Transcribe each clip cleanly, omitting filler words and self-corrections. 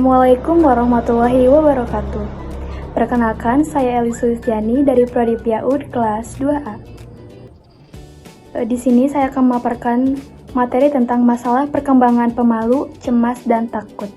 Assalamualaikum warahmatullahi wabarakatuh. Perkenalkan, saya Eli Sulistiani dari Prodi PAUD kelas 2A. Di sini saya akan memaparkan materi tentang masalah perkembangan pemalu, cemas, dan takut.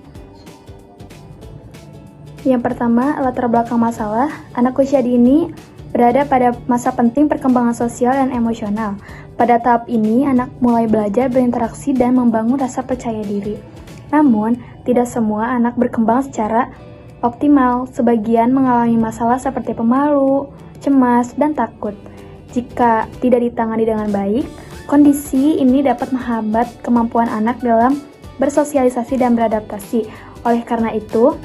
Yang pertama, latar belakang masalah. Anak usia dini berada pada masa penting perkembangan sosial dan emosional. Pada tahap ini, anak mulai belajar berinteraksi dan membangun rasa percaya diri. Namun, tidak semua anak berkembang secara optimal. Sebagian mengalami masalah seperti pemalu, cemas, dan takut. Jika tidak ditangani dengan baik, kondisi ini dapat menghambat kemampuan anak dalam bersosialisasi dan beradaptasi. Oleh karena itu,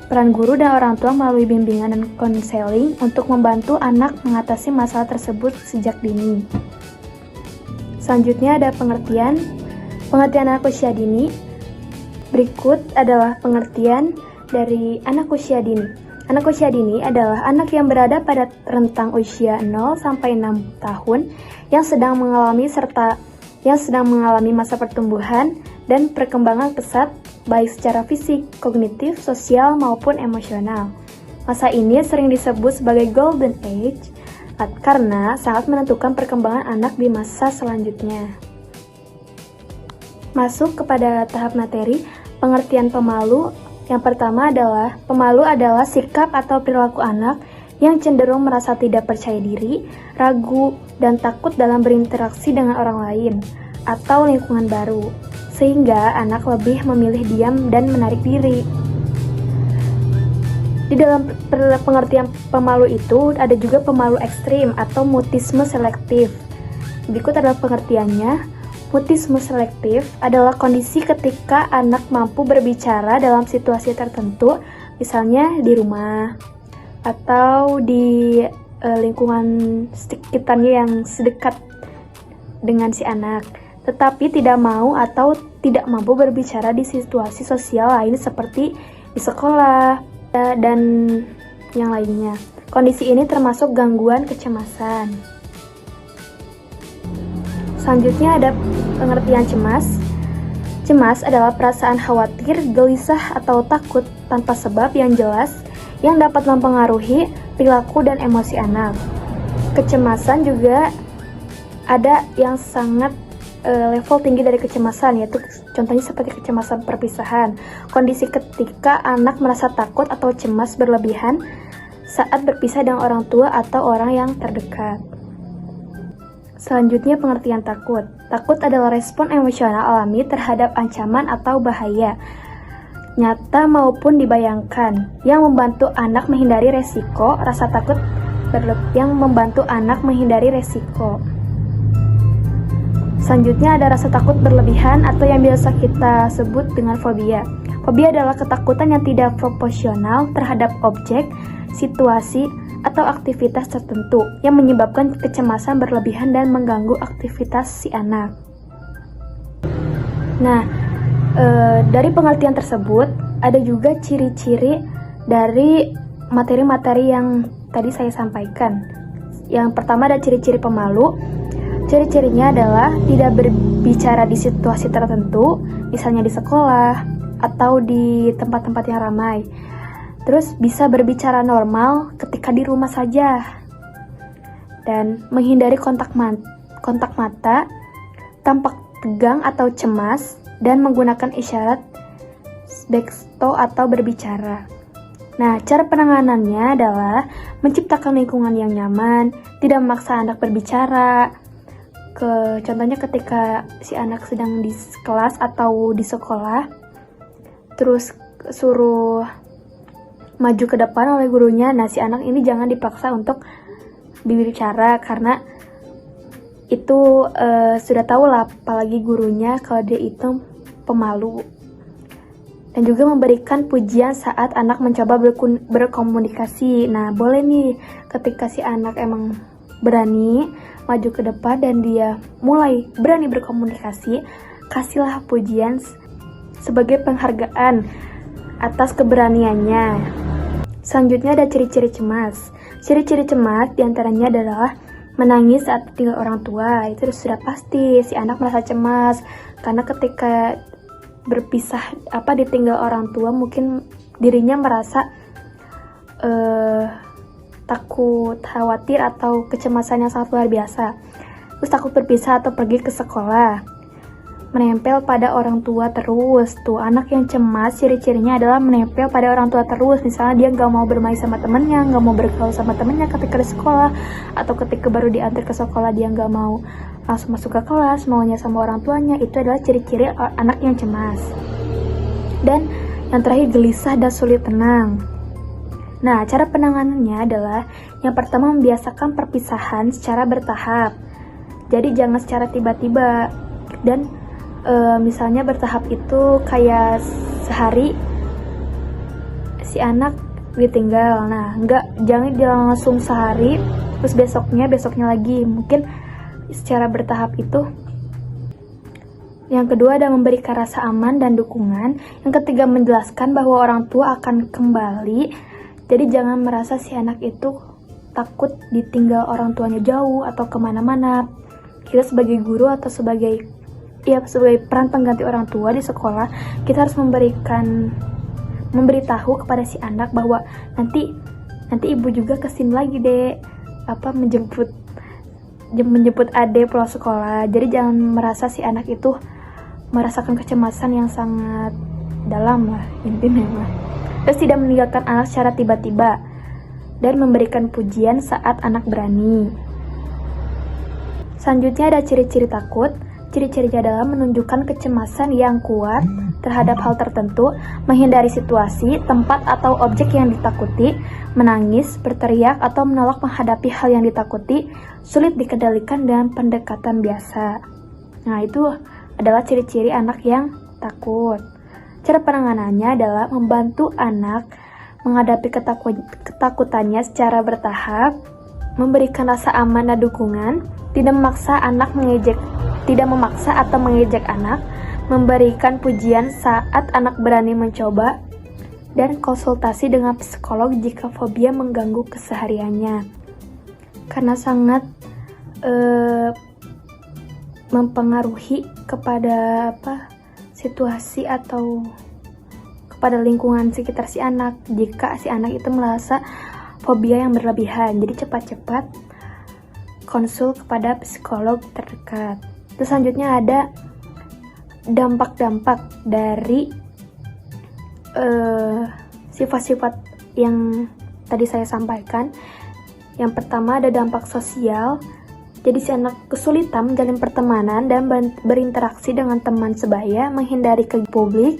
peran guru dan orang tua melalui bimbingan dan konseling untuk membantu anak mengatasi masalah tersebut sejak dini. Selanjutnya ada pengertian anak usia dini. Berikut adalah pengertian dari anak usia dini. Anak usia dini adalah anak yang berada pada rentang usia 0 sampai 6 tahun yang sedang mengalami masa pertumbuhan dan perkembangan pesat baik secara fisik, kognitif, sosial maupun emosional. Masa ini sering disebut sebagai golden age karena sangat menentukan perkembangan anak di masa selanjutnya. Masuk kepada tahap materi. Pengertian pemalu. Yang pertama adalah, pemalu adalah sikap atau perilaku anak yang cenderung merasa tidak percaya diri, ragu, dan takut dalam berinteraksi dengan orang lain atau lingkungan baru, sehingga anak lebih memilih diam dan menarik diri. Di dalam pengertian pemalu itu ada juga pemalu ekstrim atau mutisme selektif. Berikut adalah pengertiannya. Mutisme selektif adalah kondisi ketika anak mampu berbicara dalam situasi tertentu, misalnya di rumah atau di lingkungan sekitarnya yang sedekat dengan si anak, tetapi tidak mau atau tidak mampu berbicara di situasi sosial lain seperti di sekolah dan yang lainnya. Kondisi ini termasuk gangguan kecemasan. Selanjutnya ada pengertian cemas. Cemas adalah perasaan khawatir, gelisah, atau takut tanpa sebab yang jelas yang dapat mempengaruhi perilaku dan emosi anak. Kecemasan juga ada yang sangat level tinggi dari kecemasan, yaitu contohnya seperti kecemasan perpisahan. Kondisi ketika anak merasa takut atau cemas berlebihan saat berpisah dengan orang tua atau orang yang terdekat. Selanjutnya pengertian takut. Takut adalah respon emosional alami terhadap ancaman atau bahaya, nyata maupun dibayangkan, yang membantu anak menghindari resiko. Rasa takut yang membantu anak menghindari resiko. Selanjutnya ada rasa takut berlebihan atau yang biasa kita sebut dengan fobia. Fobia adalah ketakutan yang tidak proporsional terhadap objek, situasi, atau aktivitas tertentu yang menyebabkan kecemasan berlebihan dan mengganggu aktivitas si anak. Nah, dari pengertian tersebut ada juga ciri-ciri dari materi-materi yang tadi saya sampaikan. Yang pertama ada ciri-ciri pemalu. Ciri-cirinya adalah tidak berbicara di situasi tertentu, misalnya di sekolah atau di tempat-tempat yang ramai. Terus bisa berbicara normal ketika di rumah saja. Dan menghindari kontak mata, tampak tegang atau cemas, dan menggunakan isyarat gesto atau berbicara. Nah, cara penanganannya adalah menciptakan lingkungan yang nyaman, tidak memaksa anak berbicara. Contohnya ketika si anak sedang di kelas atau di sekolah, terus suruh maju ke depan oleh gurunya. Nah, si anak ini jangan dipaksa untuk berbicara karena itu sudah tahu lah, apalagi gurunya kalau dia itu pemalu. Dan juga memberikan pujian saat anak mencoba berkomunikasi. Nah, boleh nih ketika si anak emang berani maju ke depan dan dia mulai berani berkomunikasi, kasihlah pujian sebagai penghargaan atas keberaniannya. Selanjutnya ada ciri-ciri cemas. Ciri-ciri cemas diantaranya adalah menangis saat tinggal orang tua. Itu sudah pasti si anak merasa cemas karena ketika berpisah ditinggal orang tua, mungkin dirinya merasa takut, khawatir atau kecemasan yang sangat luar biasa. Terus takut berpisah atau pergi ke sekolah, menempel pada orang tua terus. Tuh, anak yang cemas ciri-cirinya adalah menempel pada orang tua terus. Misalnya dia nggak mau bermain sama temennya, nggak mau bergaul sama temennya ketika di sekolah, atau ketika baru diantar ke sekolah dia nggak mau langsung masuk ke kelas, maunya sama orang tuanya. Itu adalah ciri-ciri anak yang cemas. Dan yang terakhir, gelisah dan sulit tenang. Nah, cara penanganannya adalah yang pertama, membiasakan perpisahan secara bertahap. Jadi jangan secara tiba-tiba. Dan misalnya bertahap itu kayak sehari si anak ditinggal. Nah, jangan langsung sehari terus besoknya lagi. Mungkin secara bertahap itu. Yang kedua ada memberikan rasa aman dan dukungan. Yang ketiga, menjelaskan bahwa orang tua akan kembali. Jadi jangan merasa si anak itu takut ditinggal orang tuanya jauh atau kemana-mana. Kita sebagai guru atau sebagai peran pengganti orang tua di sekolah, kita harus memberitahu kepada si anak bahwa nanti ibu juga kesini lagi deh, menjemput ade pulang sekolah. Jadi jangan merasa si anak itu merasakan kecemasan yang sangat dalam lah intinya. Terus tidak meninggalkan anak secara tiba-tiba dan memberikan pujian saat anak berani. Selanjutnya ada ciri-ciri takut. Ciri-cirinya adalah menunjukkan kecemasan yang kuat terhadap hal tertentu, menghindari situasi, tempat atau objek yang ditakuti, menangis, berteriak, atau menolak menghadapi hal yang ditakuti, sulit dikendalikan dengan pendekatan biasa. Nah, itu adalah ciri-ciri anak yang takut. Cara penanganannya adalah membantu anak menghadapi ketakutannya secara bertahap, memberikan rasa aman dan dukungan, tidak memaksa atau mengejek anak, memberikan pujian saat anak berani mencoba, dan konsultasi dengan psikolog jika fobia mengganggu kesehariannya. Karena sangat mempengaruhi kepada situasi atau kepada lingkungan sekitar si anak. Jika si anak itu merasa fobia yang berlebihan, jadi cepat-cepat konsul kepada psikolog terdekat. Terus selanjutnya ada dampak-dampak dari sifat-sifat yang tadi saya sampaikan. Yang pertama ada dampak sosial. Jadi si anak kesulitan menjalin pertemanan dan berinteraksi dengan teman sebaya, menghindari ke publik,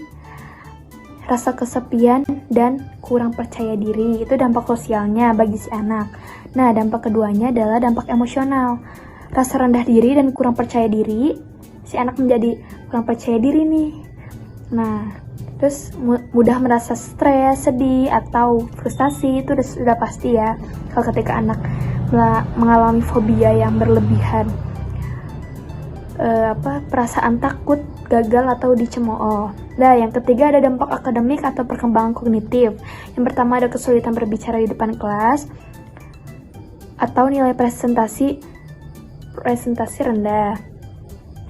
rasa kesepian, dan kurang percaya diri. Itu dampak sosialnya bagi si anak. Nah, dampak keduanya adalah dampak emosional. Rasa rendah diri dan kurang percaya diri. Si anak menjadi kurang percaya diri nih. Nah, terus mudah merasa stres, sedih, atau frustasi. Itu sudah pasti ya kalau ketika anak mengalami fobia yang berlebihan. Perasaan takut, gagal, atau dicemooh. Nah, yang ketiga ada dampak akademik atau perkembangan kognitif. Yang pertama ada kesulitan berbicara di depan kelas atau nilai presentasi rendah.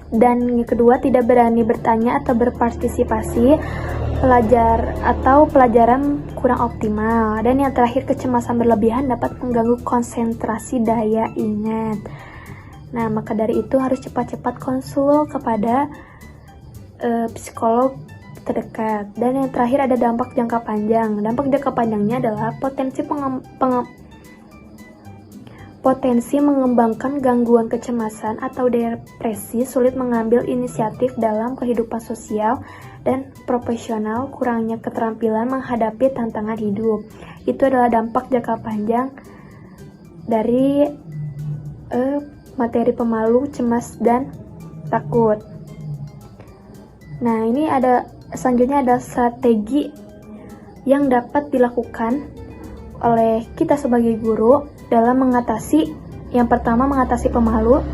Dan yang kedua tidak berani bertanya atau berpartisipasi pelajaran kurang optimal. Dan yang terakhir, kecemasan berlebihan dapat mengganggu konsentrasi daya ingat. Nah, maka dari itu harus cepat-cepat konsul kepada psikolog terdekat. Dan yang terakhir ada dampak jangka panjang. Dampak jangka panjangnya adalah potensi mengembangkan gangguan kecemasan atau depresi, sulit mengambil inisiatif dalam kehidupan sosial dan profesional, kurangnya keterampilan menghadapi tantangan hidup. Itu adalah dampak jangka panjang dari materi pemalu, cemas, dan takut. Nah, ini selanjutnya ada strategi yang dapat dilakukan oleh kita sebagai guru dalam mengatasi. Yang pertama, mengatasi pemalu.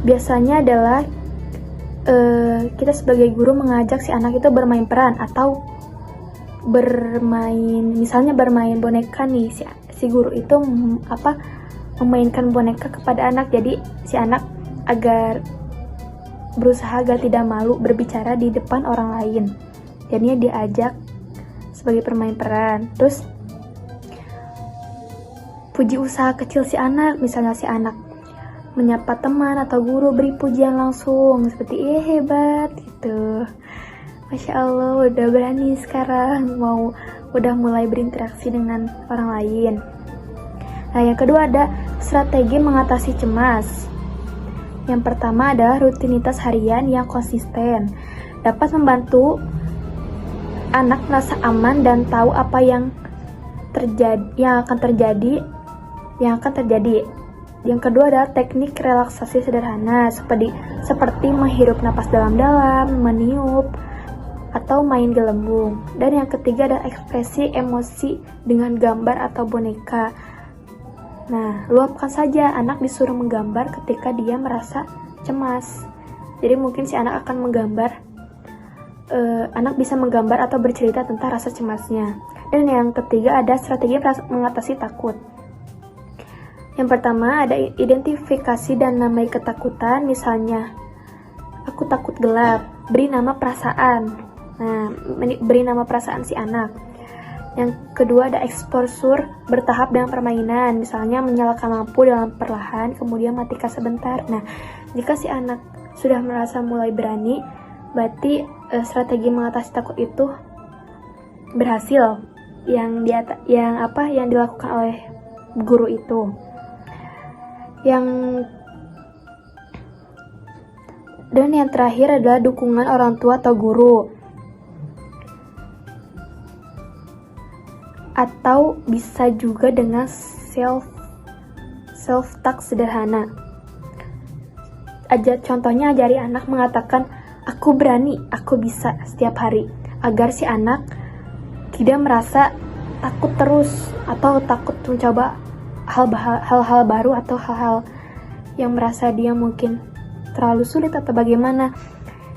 Biasanya adalah kita sebagai guru mengajak si anak itu bermain peran atau misalnya bermain boneka nih. Si guru itu memainkan boneka kepada anak, jadi si anak agar berusaha agar tidak malu berbicara di depan orang lain. Jadinya diajak sebagai permain peran. Terus puji usaha kecil si anak, misalnya si anak menyapa teman atau guru, beri pujian langsung seperti hebat gitu. Masya Allah, udah berani sekarang udah mulai berinteraksi dengan orang lain. Nah, yang kedua ada strategi mengatasi cemas. Yang pertama adalah rutinitas harian yang konsisten. Dapat membantu anak merasa aman dan tahu apa yang akan terjadi. Yang kedua adalah teknik relaksasi sederhana seperti menghirup napas dalam-dalam, meniup, atau main gelembung. Dan yang ketiga adalah ekspresi emosi dengan gambar atau boneka. Nah, luapkan saja, anak disuruh menggambar ketika dia merasa cemas. Jadi mungkin si anak akan anak bisa menggambar atau bercerita tentang rasa cemasnya. Dan yang ketiga ada strategi mengatasi takut. Yang pertama ada identifikasi dan namai ketakutan, misalnya aku takut gelap, beri nama perasaan. Nah, beri nama perasaan si anak. Yang kedua ada eksposur bertahap dengan permainan, misalnya menyalakan lampu dalam perlahan, kemudian matikan sebentar. Nah, jika si anak sudah merasa mulai berani, berarti strategi mengatasi takut itu berhasil yang dilakukan oleh guru itu. Dan yang terakhir adalah dukungan orang tua atau guru. Atau bisa juga dengan self-talk sederhana. Contohnya ajari anak mengatakan, aku berani, aku bisa setiap hari. Agar si anak tidak merasa takut terus atau takut mencoba hal-hal baru atau hal-hal yang merasa dia mungkin terlalu sulit atau bagaimana.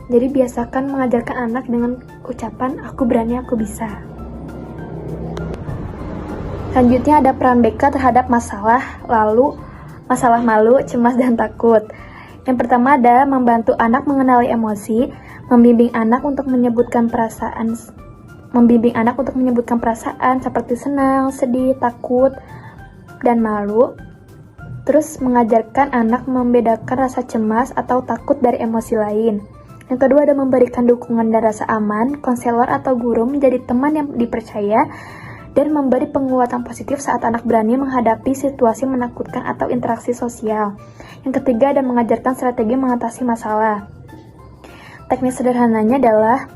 Jadi biasakan mengajarkan anak dengan ucapan, aku berani, aku bisa. Selanjutnya ada peran BK terhadap masalah malu, cemas, dan takut. Yang pertama ada membantu anak mengenali emosi, membimbing anak untuk menyebutkan perasaan seperti senang, sedih, takut, dan malu. Terus mengajarkan anak membedakan rasa cemas atau takut dari emosi lain. Yang kedua ada memberikan dukungan dan rasa aman, konselor atau guru menjadi teman yang dipercaya, dan memberi penguatan positif saat anak berani menghadapi situasi menakutkan atau interaksi sosial. Yang ketiga ada mengajarkan strategi mengatasi masalah. Teknik sederhananya adalah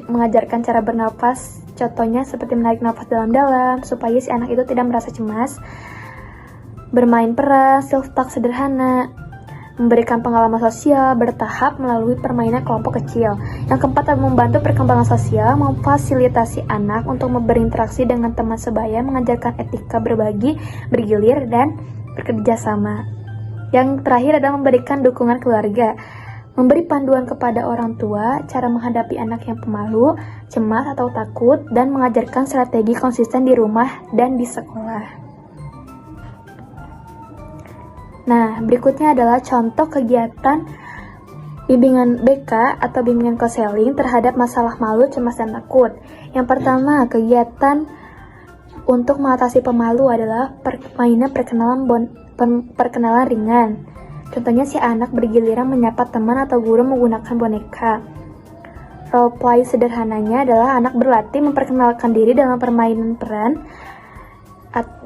mengajarkan cara bernafas. Contohnya seperti menarik nafas dalam-dalam supaya si anak itu tidak merasa cemas. Bermain peran, self-talk sederhana, memberikan pengalaman sosial bertahap melalui permainan kelompok kecil. Yang keempat adalah membantu perkembangan sosial, memfasilitasi anak untuk berinteraksi dengan teman sebaya, mengajarkan etika berbagi, bergilir, dan bekerja sama. Yang terakhir adalah memberikan dukungan keluarga, memberi panduan kepada orang tua, cara menghadapi anak yang pemalu, cemas atau takut, dan mengajarkan strategi konsisten di rumah dan di sekolah. Nah, berikutnya adalah contoh kegiatan bimbingan BK atau bimbingan konseling terhadap masalah malu, cemas, dan takut. Yang pertama, kegiatan untuk mengatasi pemalu adalah permainan perkenalan ringan. Contohnya si anak bergiliran menyapa teman atau guru menggunakan boneka. Role play sederhananya adalah anak berlatih memperkenalkan diri dalam permainan peran.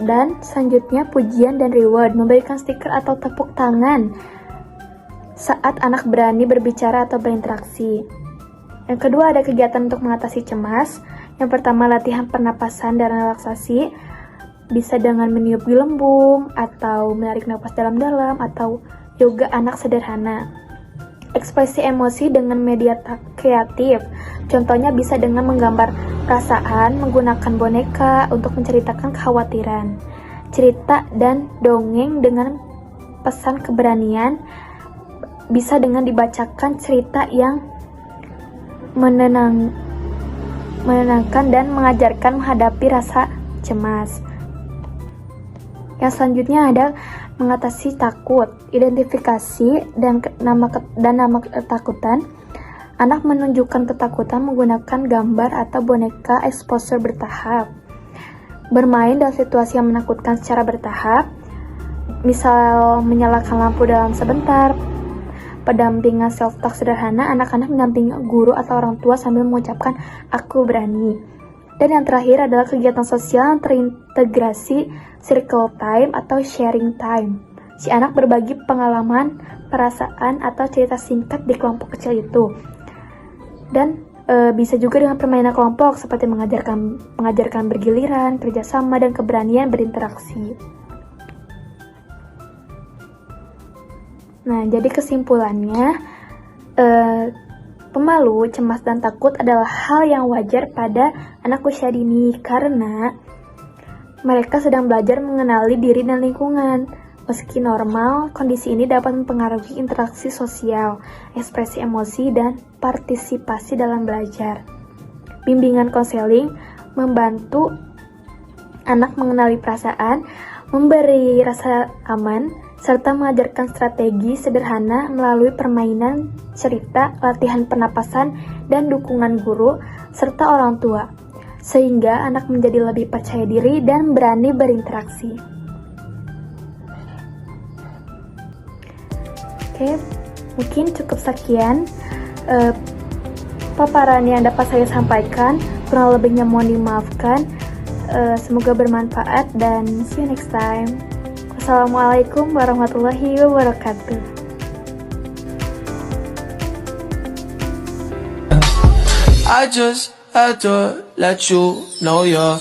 Dan selanjutnya pujian dan reward, memberikan stiker atau tepuk tangan saat anak berani berbicara atau berinteraksi. Yang kedua ada kegiatan untuk mengatasi cemas. Yang pertama latihan pernapasan dan relaksasi, bisa dengan meniup gelembung atau menarik napas dalam-dalam atau yoga anak sederhana. Ekspresi emosi dengan media kreatif, contohnya bisa dengan menggambar perasaan, menggunakan boneka untuk menceritakan kekhawatiran. Cerita dan dongeng dengan pesan keberanian, bisa dengan dibacakan cerita yang menenangkan dan mengajarkan menghadapi rasa cemas. Yang selanjutnya ada mengatasi takut, identifikasi dan nama ketakutan. Anak menunjukkan ketakutan menggunakan gambar atau boneka exposure bertahap. Bermain dalam situasi yang menakutkan secara bertahap, misal menyalakan lampu dalam sebentar. Pendampingan self-talk sederhana, anak-anak mendampingi guru atau orang tua sambil mengucapkan "aku berani". Dan yang terakhir adalah kegiatan sosial yang terintegrasi circle time atau sharing time. Si anak berbagi pengalaman, perasaan, atau cerita singkat di kelompok kecil itu. Dan bisa juga dengan permainan kelompok seperti mengajarkan bergiliran, kerjasama, dan keberanian berinteraksi. Nah, jadi kesimpulannya, pemalu, cemas, dan takut adalah hal yang wajar pada anak usia dini karena mereka sedang belajar mengenali diri dan lingkungan. Meski normal, kondisi ini dapat mempengaruhi interaksi sosial, ekspresi emosi, dan partisipasi dalam belajar. Bimbingan konseling membantu anak mengenali perasaan, memberi rasa aman, serta mengajarkan strategi sederhana melalui permainan, cerita, latihan pernapasan, dan dukungan guru, serta orang tua, sehingga anak menjadi lebih percaya diri dan berani berinteraksi. Oke, mungkin cukup sekian paparan yang dapat saya sampaikan. Kurang lebihnya mohon dimaafkan. Semoga bermanfaat dan see you next time. Wassalamualaikum warahmatullahi wabarakatuh. I just had to let you know you're